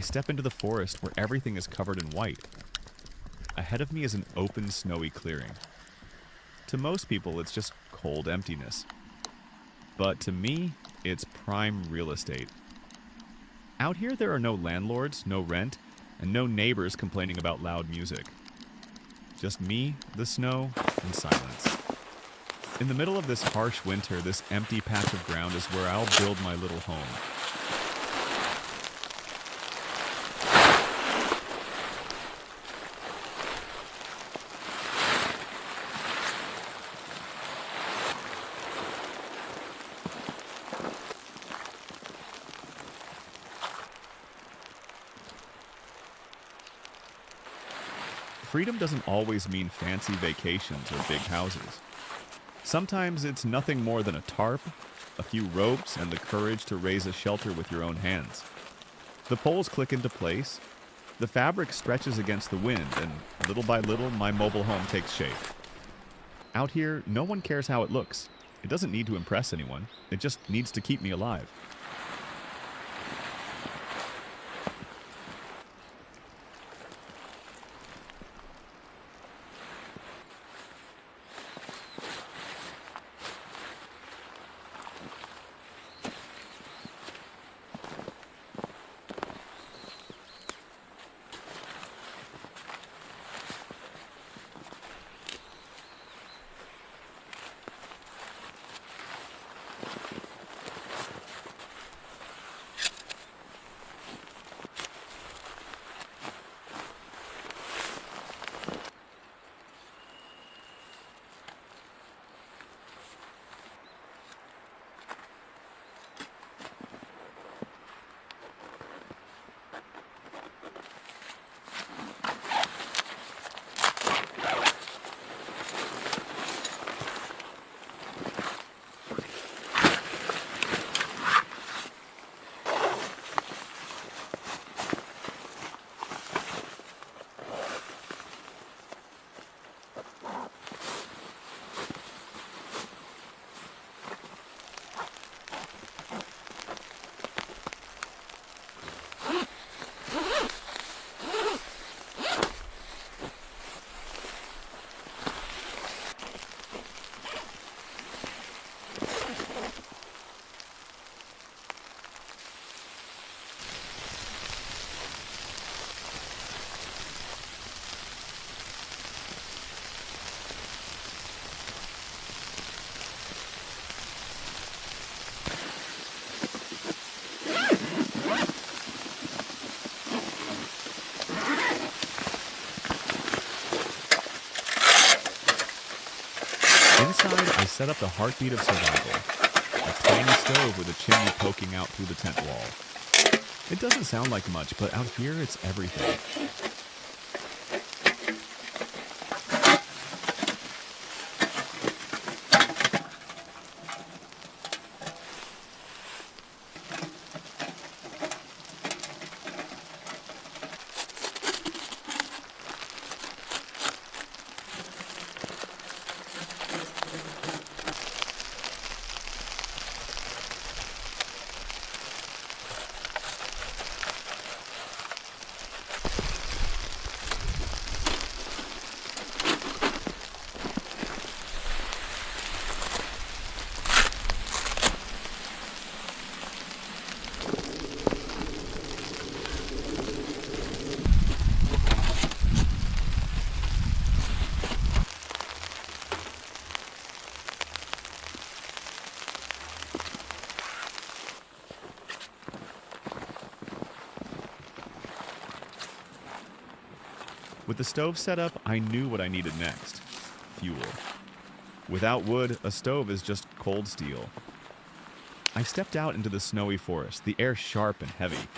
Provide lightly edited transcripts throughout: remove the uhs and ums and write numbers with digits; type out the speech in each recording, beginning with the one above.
I step into the forest where everything is covered in white. Ahead of me is an open, snowy clearing. To most people, it's just cold emptiness. But to me, it's prime real estate. Out here, there are no landlords, no rent, and no neighbors complaining about loud music. Just me, the snow, and silence. In the middle of this harsh winter, this empty patch of ground is where I'll build my little home. Freedom doesn't always mean fancy vacations or big houses. Sometimes it's nothing more than a tarp, a few ropes, and the courage to raise a shelter with your own hands. The poles click into place, the fabric stretches against the wind, and little by little, my mobile home takes shape. Out here, no one cares how it looks. It doesn't need to impress anyone. It just needs to keep me alive. Inside, I set up the heartbeat of survival. A tiny stove with a chimney poking out through the tent wall. It doesn't sound like much, but out here it's everything. With the stove set up, I knew what I needed next. Fuel. Without wood, a stove is just cold steel. I stepped out into the snowy forest, the air sharp and heavy.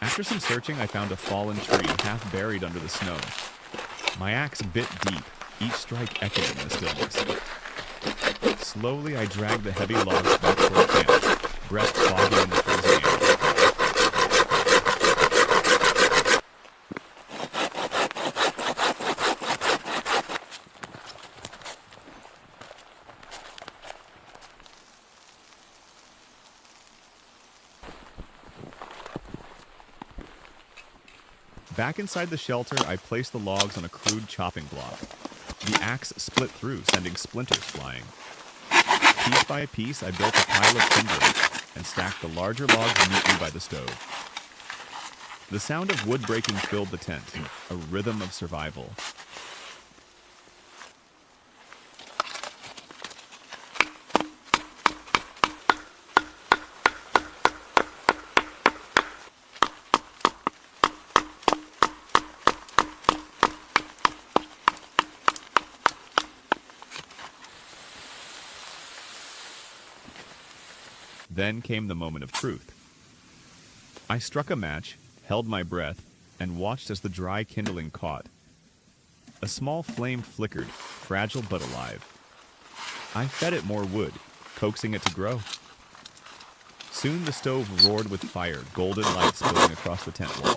After some searching, I found a fallen tree half buried under the snow. My axe bit deep, each strike echoed in the stillness. Slowly, I dragged the heavy logs back toward camp, breath clogging in the freezing air. Back inside the shelter, I placed the logs on a crude chopping block. The axe split through, sending splinters flying. Piece by piece, I built a pile of kindling and stacked the larger logs neatly by the stove. The sound of wood breaking filled the tent, a rhythm of survival. Then came the moment of truth. I struck a match, held my breath, and watched as the dry kindling caught. A small flame flickered, fragile but alive. I fed it more wood, coaxing it to grow. Soon the stove roared with fire, golden light spilling across the tent walls.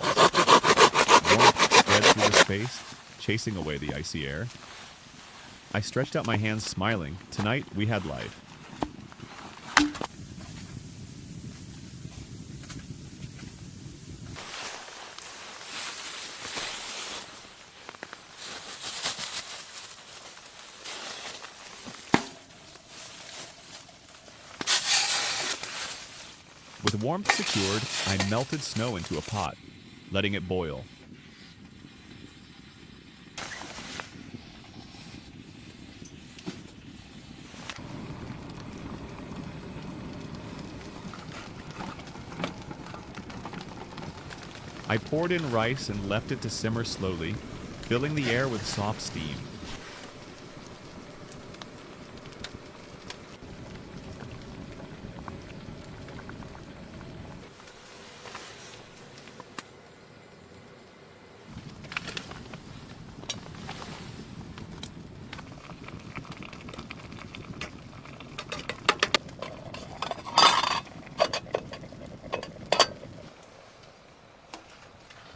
Warmth spread through the space, chasing away the icy air. I stretched out my hands, smiling. Tonight we had life. With warmth secured, I melted snow into a pot, letting it boil. I poured in rice and left it to simmer slowly, filling the air with soft steam.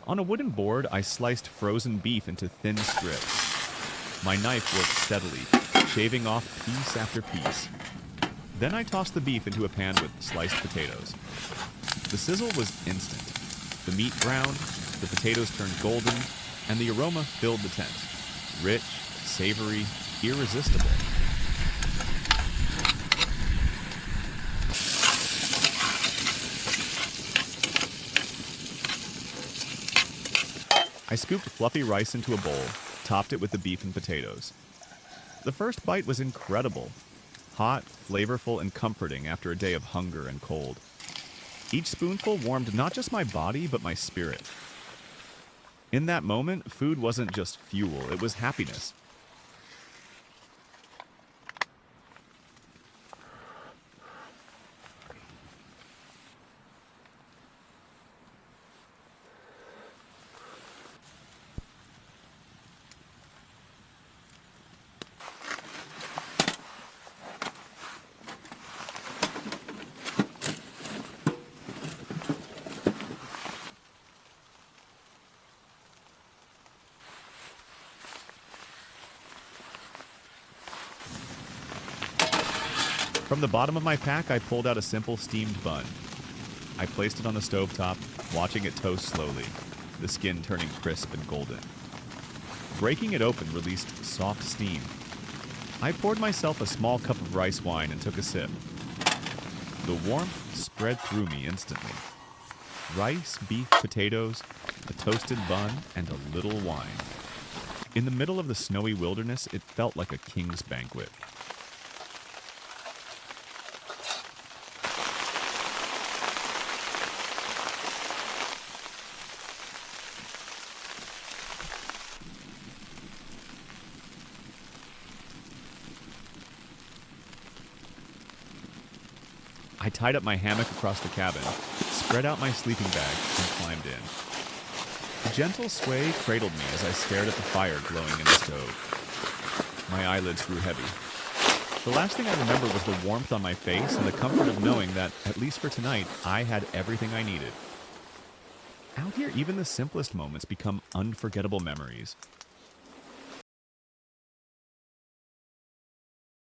On a wooden board, I sliced frozen beef into thin strips. My knife worked steadily, shaving off piece after piece. Then I tossed the beef into a pan with sliced potatoes. The sizzle was instant. The meat browned, the potatoes turned golden, and the aroma filled the tent. Rich, savory, irresistible. I scooped fluffy rice into a bowl, topped it with the beef and potatoes. The first bite was incredible. Hot, flavorful, and comforting after a day of hunger and cold. Each spoonful warmed not just my body, but my spirit. In that moment, food wasn't just fuel, it was happiness. From the bottom of my pack, I pulled out a simple steamed bun. I placed it on the stovetop, watching it toast slowly, the skin turning crisp and golden. Breaking it open released soft steam. I poured myself a small cup of rice wine and took a sip. The warmth spread through me instantly. Rice, beef, potatoes, a toasted bun, and a little wine. In the middle of the snowy wilderness, it felt like a king's banquet. I tied up my hammock across the cabin, spread out my sleeping bag, and climbed in. A gentle sway cradled me as I stared at the fire glowing in the stove. My eyelids grew heavy. The last thing I remember was the warmth on my face and the comfort of knowing that, at least for tonight, I had everything I needed. Out here, even the simplest moments become unforgettable memories.